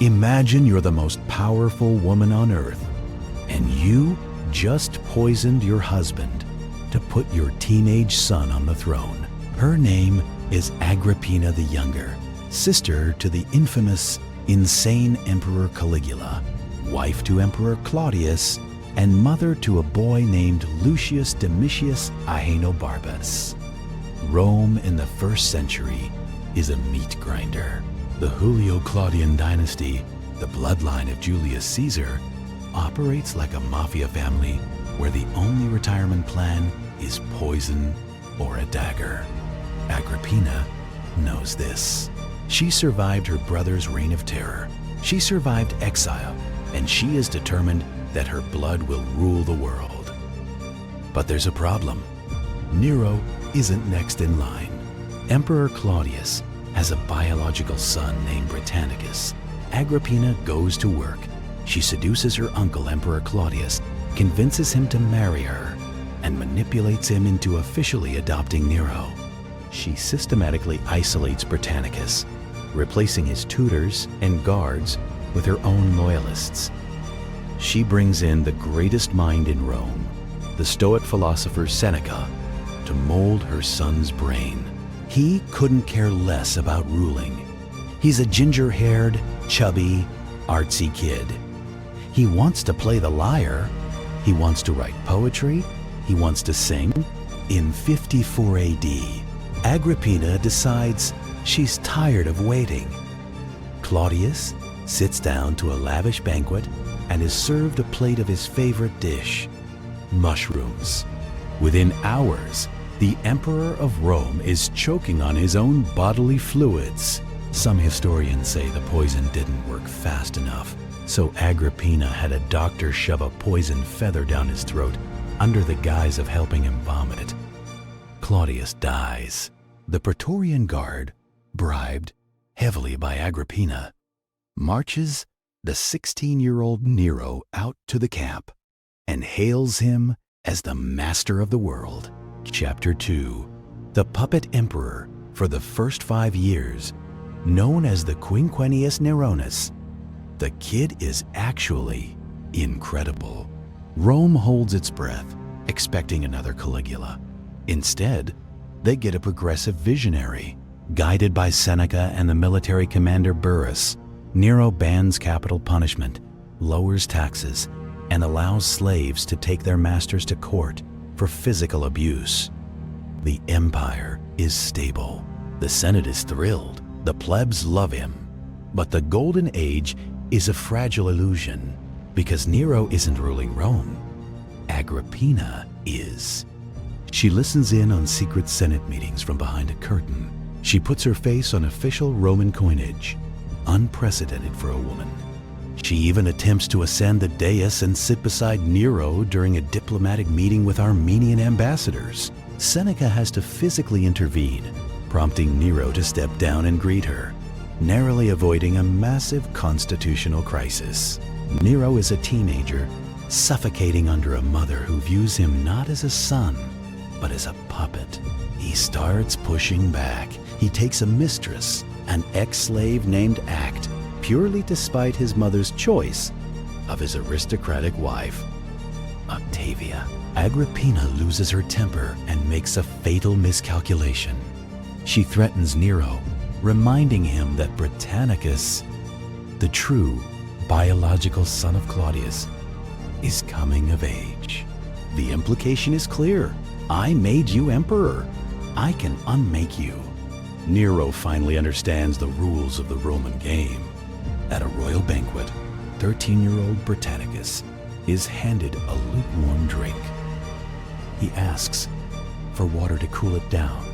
Imagine you're the most powerful woman on earth, and you just poisoned your husband to put your teenage son on the throne. Her name is Agrippina the Younger, sister to the infamous, insane Emperor Caligula, wife to Emperor Claudius, and mother to a boy named Lucius Domitius Ahenobarbus. Rome in the 1st century is a meat grinder. The Julio-Claudian dynasty, the bloodline of Julius Caesar, operates like a mafia family where the only retirement plan is poison or a dagger. Agrippina knows this. She survived her brother's reign of terror. She survived exile, and she is determined that her blood will rule the world. But there's a problem. Nero isn't next in line. Emperor Claudius has a biological son named Britannicus. Agrippina goes to work. She seduces her uncle, Emperor Claudius, convinces him to marry her, and manipulates him into officially adopting Nero. She systematically isolates Britannicus, replacing his tutors and guards with her own loyalists. She brings in the greatest mind in Rome, the Stoic philosopher Seneca, to mold her son's brain. He couldn't care less about ruling. He's a ginger-haired, chubby, artsy kid. He wants to play the lyre. He wants to write poetry. He wants to sing. In 54 AD, Agrippina decides she's tired of waiting. Claudius sits down to a lavish banquet and is served a plate of his favorite dish, mushrooms. Within hours, the Emperor of Rome is choking on his own bodily fluids. Some historians say the poison didn't work fast enough, so Agrippina had a doctor shove a poison feather down his throat under the guise of helping him vomit. Claudius dies. The Praetorian Guard, bribed heavily by Agrippina, marches the 16-year-old Nero out to the camp and hails him as the master of the world. Chapter 2. The Puppet Emperor for the first 5 years, known as the Quinquennius Neronus. The kid is actually incredible. Rome holds its breath, expecting another Caligula. Instead, they get a progressive visionary. Guided by Seneca and the military commander Burrus, Nero bans capital punishment, lowers taxes, and allows slaves to take their masters to court for physical abuse. The empire is stable. The Senate is thrilled. The plebs love him. But the Golden Age is a fragile illusion because Nero isn't ruling Rome. Agrippina is. She listens in on secret Senate meetings from behind a curtain. She puts her face on official Roman coinage, unprecedented for a woman. She even attempts to ascend the dais and sit beside Nero during a diplomatic meeting with Armenian ambassadors. Seneca has to physically intervene, prompting Nero to step down and greet her, narrowly avoiding a massive constitutional crisis. Nero is a teenager, suffocating under a mother who views him not as a son, but as a puppet. He starts pushing back. He takes a mistress, an ex-slave named Act, purely despite his mother's choice of his aristocratic wife, Octavia. Agrippina loses her temper and makes a fatal miscalculation. She threatens Nero, reminding him that Britannicus, the true biological son of Claudius, is coming of age. The implication is clear. I made you emperor. I can unmake you. Nero finally understands the rules of the Roman game. At a royal banquet, 13-year-old Britannicus is handed a lukewarm drink. He asks for water to cool it down.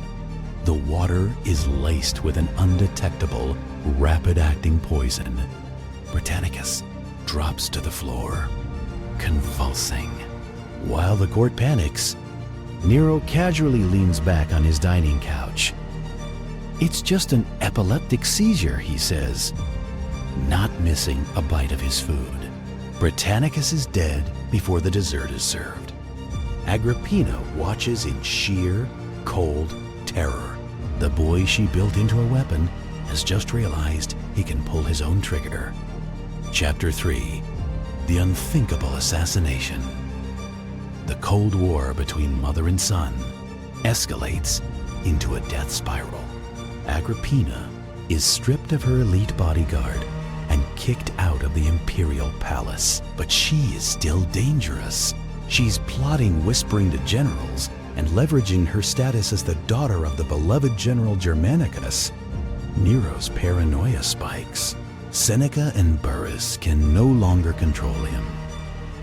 The water is laced with an undetectable, rapid-acting poison. Britannicus drops to the floor, convulsing. While the court panics, Nero casually leans back on his dining couch. "It's just an epileptic seizure," he says, not missing a bite of his food. Britannicus is dead before the dessert is served. Agrippina watches in sheer, cold terror. The boy she built into a weapon has just realized he can pull his own trigger. Chapter 3. The Unthinkable Assassination. The Cold War between mother and son escalates into a death spiral. Agrippina is stripped of her elite bodyguard and kicked out of the imperial palace. But she is still dangerous. She's plotting, whispering to generals, and leveraging her status as the daughter of the beloved General Germanicus. Nero's paranoia spikes. Seneca and Burrus can no longer control him.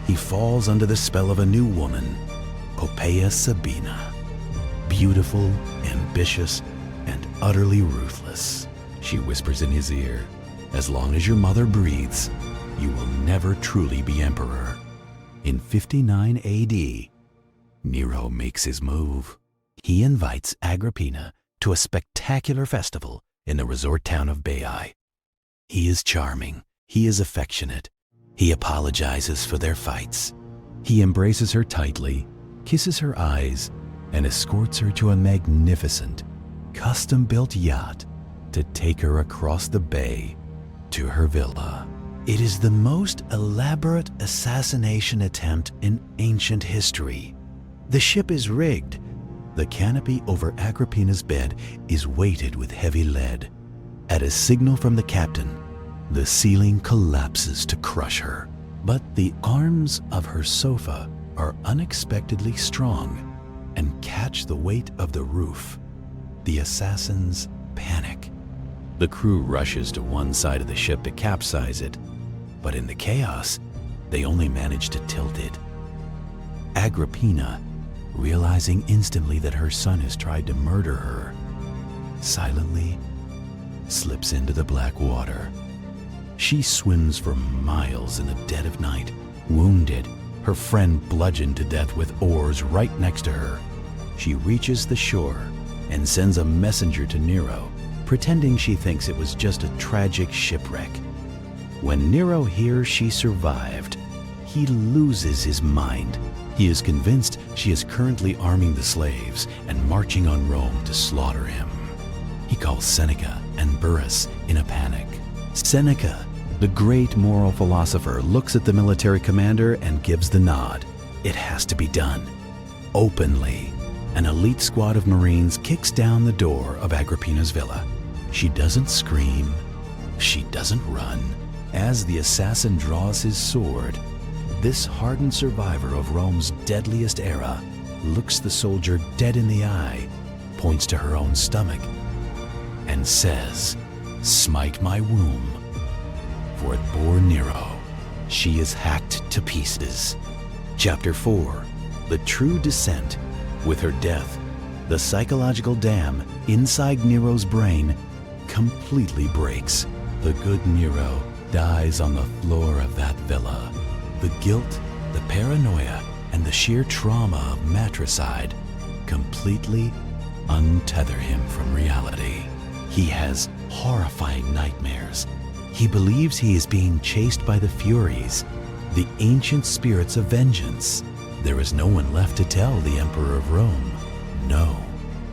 He falls under the spell of a new woman, Poppaea Sabina. Beautiful, ambitious, and utterly ruthless. She whispers in his ear, "As long as your mother breathes, you will never truly be emperor." In 59 AD, Nero makes his move. He invites Agrippina to a spectacular festival in the resort town of Baiae. He is charming. He is affectionate. He apologizes for their fights. He embraces her tightly, kisses her eyes, and escorts her to a magnificent, custom-built yacht to take her across the bay to her villa. It is the most elaborate assassination attempt in ancient history. The ship is rigged. The canopy over Agrippina's bed is weighted with heavy lead. At a signal from the captain, the ceiling collapses to crush her. But the arms of her sofa are unexpectedly strong and catch the weight of the roof. The assassins panic. The crew rushes to one side of the ship to capsize it, but in the chaos, they only manage to tilt it. Agrippina, realizing instantly that her son has tried to murder her, silently slips into the black water. She swims for miles in the dead of night, wounded, her friend bludgeoned to death with oars right next to her. She reaches the shore and sends a messenger to Nero, pretending she thinks it was just a tragic shipwreck. When Nero hears she survived, he loses his mind. He is convinced she is currently arming the slaves and marching on Rome to slaughter him. He calls Seneca and Burrus in a panic. Seneca, the great moral philosopher, looks at the military commander and gives the nod. It has to be done. Openly, an elite squad of Marines kicks down the door of Agrippina's villa. She doesn't scream. She doesn't run. As the assassin draws his sword, this hardened survivor of Rome's deadliest era looks the soldier dead in the eye, points to her own stomach, and says, "Smite my womb, for it bore Nero." She is hacked to pieces. Chapter 4. The True Descent. With her death, the psychological dam inside Nero's brain completely breaks. The good Nero dies on the floor of that villa. The guilt, the paranoia, and the sheer trauma of matricide completely untether him from reality. He has horrifying nightmares. He believes he is being chased by the Furies, the ancient spirits of vengeance. There is no one left to tell the Emperor of Rome no.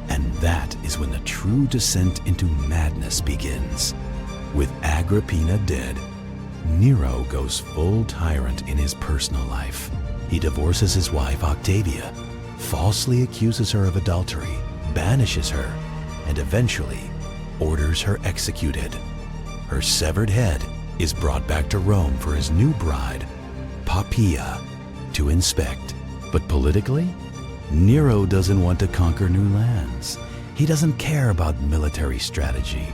And that is when the true descent into madness begins. With Agrippina dead, Nero goes full tyrant in his personal life. He divorces his wife Octavia, falsely accuses her of adultery, banishes her, and eventually orders her executed. Her severed head is brought back to Rome for his new bride, Poppaea, to inspect. But politically, Nero doesn't want to conquer new lands. He doesn't care about military strategy.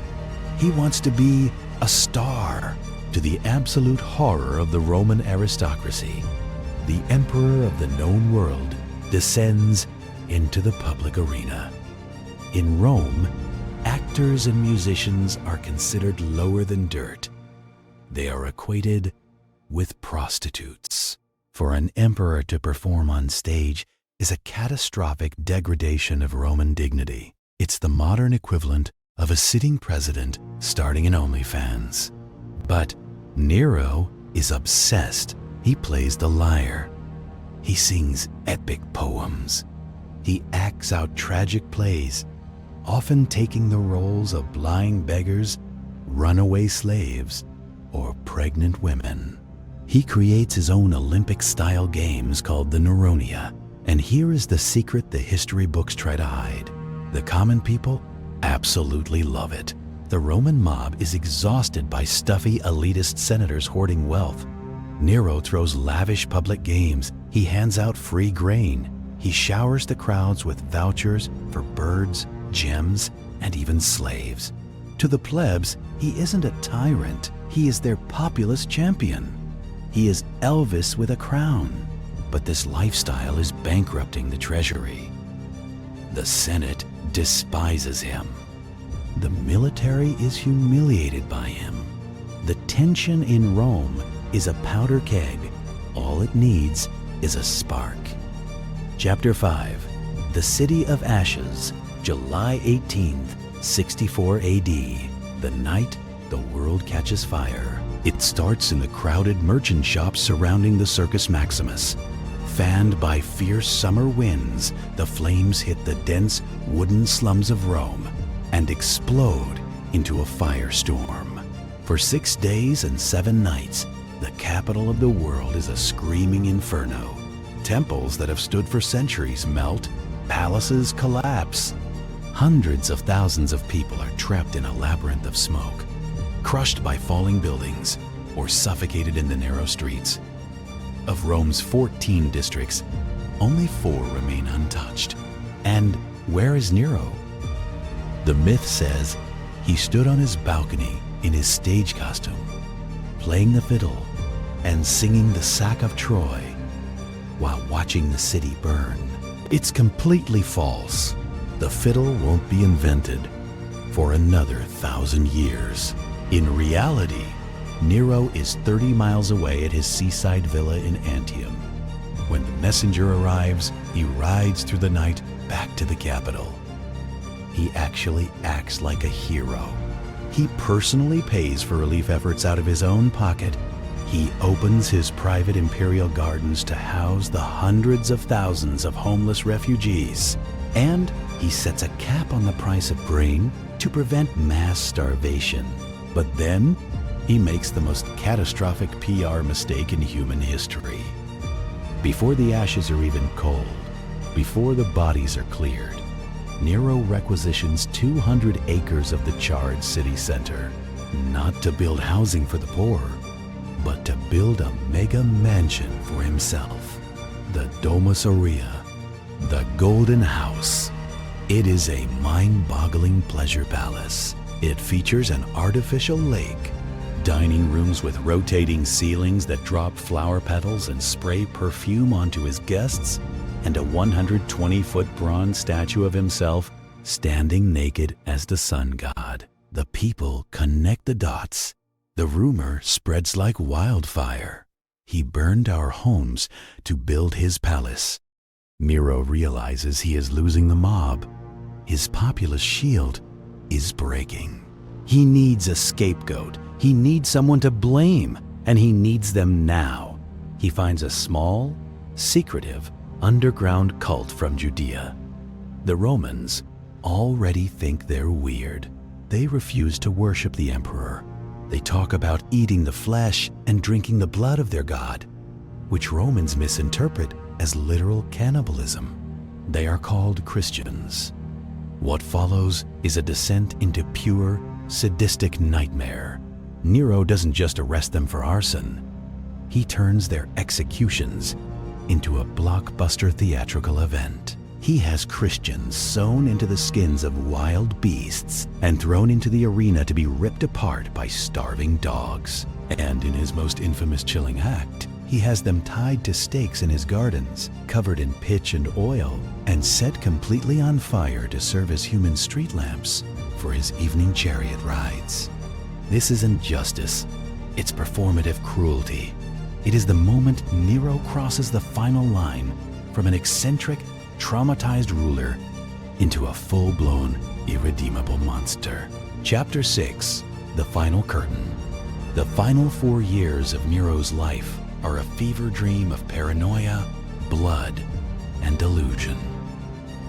He wants to be a star, to the absolute horror of the Roman aristocracy. The emperor of the known world descends into the public arena. In Rome, actors and musicians are considered lower than dirt. They are equated with prostitutes. For an emperor to perform on stage is a catastrophic degradation of Roman dignity. It's the modern equivalent of a sitting president starting an OnlyFans. But Nero is obsessed. He plays the lyre. He sings epic poems. He acts out tragic plays, often taking the roles of blind beggars runaway slaves, or pregnant women. He creates his own Olympic-style games called the Neronia, and here is the secret the history books try to hide. The common people absolutely love it. The Roman mob is exhausted by stuffy elitist senators hoarding wealth. Nero throws lavish public games. He hands out free grain. He showers the crowds with vouchers for birds, gems, and even slaves. To the plebs, he isn't a tyrant. He is their populist champion. He is Elvis with a crown. But this lifestyle is bankrupting the treasury. The Senate despises him. The military is humiliated by him. The tension in Rome is a powder keg. All it needs is a spark. Chapter 5. The City of Ashes, July 18th, 64 AD. The night the world catches fire. It starts in the crowded merchant shops surrounding the Circus Maximus. Fanned by fierce summer winds, the flames hit the dense wooden slums of Rome and explode into a firestorm. For 6 days and 7 nights, the capital of the world is a screaming inferno. Temples that have stood for centuries melt, palaces collapse. Hundreds of thousands of people are trapped in a labyrinth of smoke, crushed by falling buildings or suffocated in the narrow streets. Of Rome's 14 districts, only 4 remain untouched. And where is Nero? The myth says he stood on his balcony in his stage costume, playing the fiddle and singing the Sack of Troy while watching the city burn. It's completely false. The fiddle won't be invented for another 1,000 years. In reality, Nero is 30 miles away at his seaside villa in Antium. When the messenger arrives, he rides through the night back to the capital. He actually acts like a hero. He personally pays for relief efforts out of his own pocket. He opens his private imperial gardens to house the hundreds of thousands of homeless refugees. And he sets a cap on the price of grain to prevent mass starvation. But then, he makes the most catastrophic PR mistake in human history. Before the ashes are even cold, before the bodies are cleared, Nero requisitions 200 acres of the charred city center, not to build housing for the poor, but to build a mega mansion for himself. The Domus Aurea, the Golden House. It is a mind-boggling pleasure palace. It features an artificial lake, dining rooms with rotating ceilings that drop flower petals and spray perfume onto his guests, and a 120-foot bronze statue of himself standing naked as the sun god. The people connect the dots. The rumor spreads like wildfire. He burned our homes to build his palace. Nero realizes he is losing the mob. His populist shield is breaking. He needs a scapegoat. He needs someone to blame, and he needs them now. He finds a small, secretive, underground cult from Judea. The Romans already think they're weird. They refuse to worship the emperor. They talk about eating the flesh and drinking the blood of their god, which Romans misinterpret as literal cannibalism. They are called Christians. What follows is a descent into pure, sadistic nightmare. Nero doesn't just arrest them for arson. He turns their executions into a blockbuster theatrical event. He has Christians sewn into the skins of wild beasts and thrown into the arena to be ripped apart by starving dogs. And in his most infamous chilling act, he has them tied to stakes in his gardens, covered in pitch and oil, and set completely on fire to serve as human street lamps for his evening chariot rides. This isn't justice, it's performative cruelty. It is the moment Nero crosses the final line from an eccentric, traumatized ruler into a full-blown, irredeemable monster. Chapter 6. The Final Curtain. The final 4 years of Nero's life are a fever dream of paranoia, blood, and delusion.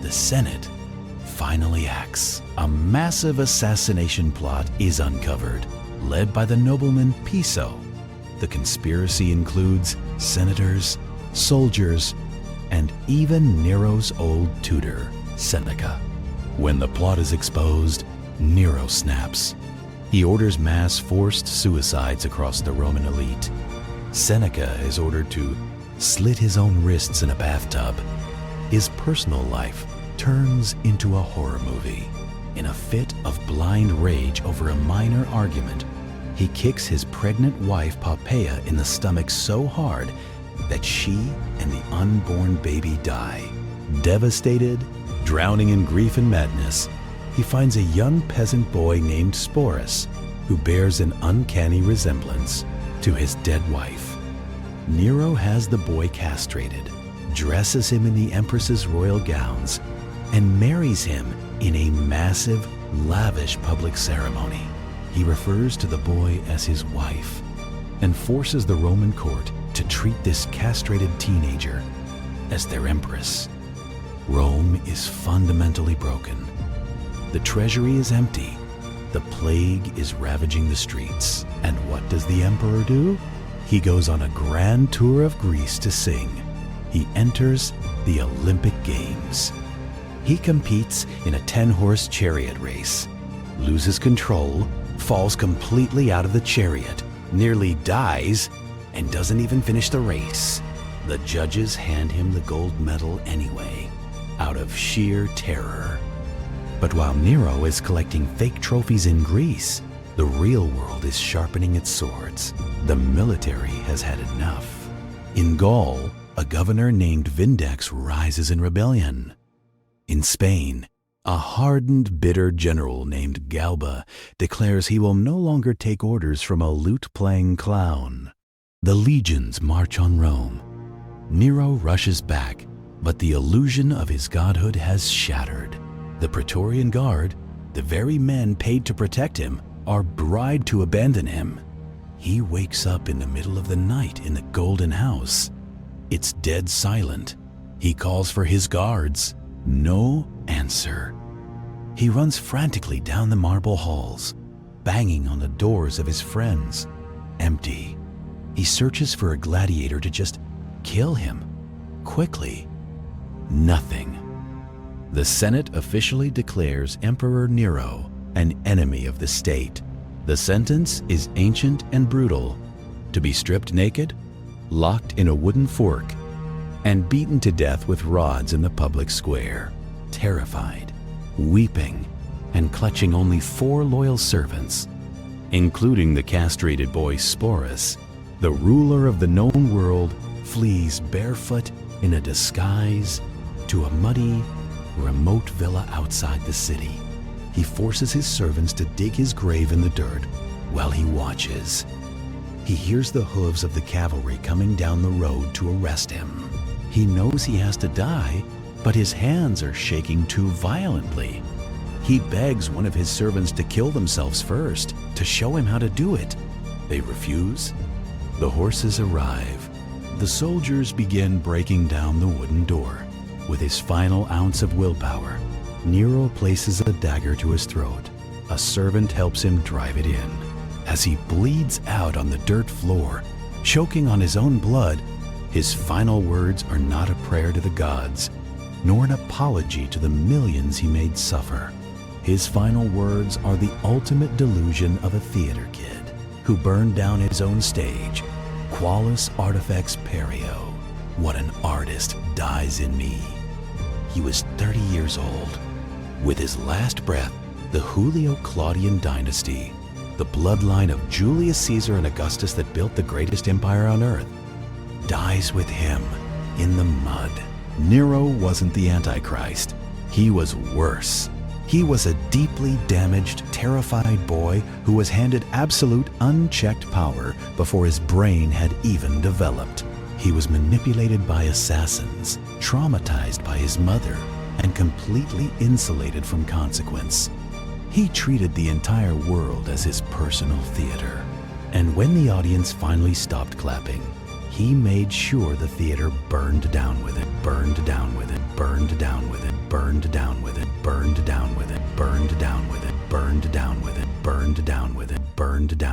The Senate finally acts. A massive assassination plot is uncovered. led by the nobleman Piso. The conspiracy includes senators, soldiers, and even Nero's old tutor, Seneca. When the plot is exposed, Nero snaps. He orders mass forced suicides across the Roman elite. Seneca is ordered to slit his own wrists in a bathtub. His personal life turns into a horror movie. In a fit of blind rage over a minor argument, he kicks his pregnant wife Poppaea in the stomach so hard that she and the unborn baby die. Devastated, drowning in grief and madness, he finds a young peasant boy named Sporus, who bears an uncanny resemblance to his dead wife. Nero has the boy castrated, dresses him in the empress's royal gowns, and marries him in a massive, lavish public ceremony. He refers to the boy as his wife and forces the Roman court to treat this castrated teenager as their empress. Rome is fundamentally broken. The treasury is empty. The plague is ravaging the streets. And what does the emperor do? He goes on a grand tour of Greece to sing. He enters the Olympic Games. He competes in a 10-horse chariot race, loses control, falls completely out of the chariot, nearly dies, and doesn't even finish the race. The judges hand him the gold medal anyway, out of sheer terror. But while Nero is collecting fake trophies in Greece, the real world is sharpening its swords. The military has had enough. In Gaul, a governor named Vindex rises in rebellion. In Spain, a hardened, bitter general named Galba declares he will no longer take orders from a lute-playing clown. The legions march on Rome. Nero rushes back, but the illusion of his godhood has shattered. The Praetorian Guard, the very men paid to protect him, are bribed to abandon him. He wakes up in the middle of the night in the Golden House. It's dead silent. He calls for his guards. No answer. He runs frantically down the marble halls, banging on the doors of his friends. Empty. He searches for a gladiator to just kill him. Quickly. Nothing. The Senate officially declares Emperor Nero an enemy of the state. The sentence is ancient and brutal: to be stripped naked, locked in a wooden fork, and beaten to death with rods in the public square. Terrified, weeping, and clutching only 4 loyal servants, including the castrated boy Sporus, the ruler of the known world flees barefoot in a disguise to a muddy, remote villa outside the city. He forces his servants to dig his grave in the dirt while he watches. He hears the hooves of the cavalry coming down the road to arrest him. He knows he has to die, but his hands are shaking too violently. He begs one of his servants to kill themselves first, to show him how to do it. They refuse. The horses arrive. The soldiers begin breaking down the wooden door. With his final ounce of willpower, Nero places a dagger to his throat. A servant helps him drive it in. As he bleeds out on the dirt floor, choking on his own blood, his final words are not a prayer to the gods, nor an apology to the millions he made suffer. His final words are the ultimate delusion of a theater kid who burned down his own stage. Qualis artifex perio. What an artist dies in me. He was 30 years old. With his last breath, the Julio-Claudian dynasty, the bloodline of Julius Caesar and Augustus that built the greatest empire on earth, dies with him in the mud. Nero wasn't the Antichrist. He was worse. He was a deeply damaged, terrified boy who was handed absolute, unchecked power before his brain had even developed. He was manipulated by assassins, traumatized by his mother, and completely insulated from consequence. He treated the entire world as his personal theater. And when the audience finally stopped clapping, he made sure the theater burned down with it, burned down with it, burned down with it, burned down with it, burned down with it, burned down with it, burned down with it, burned down with it. burned down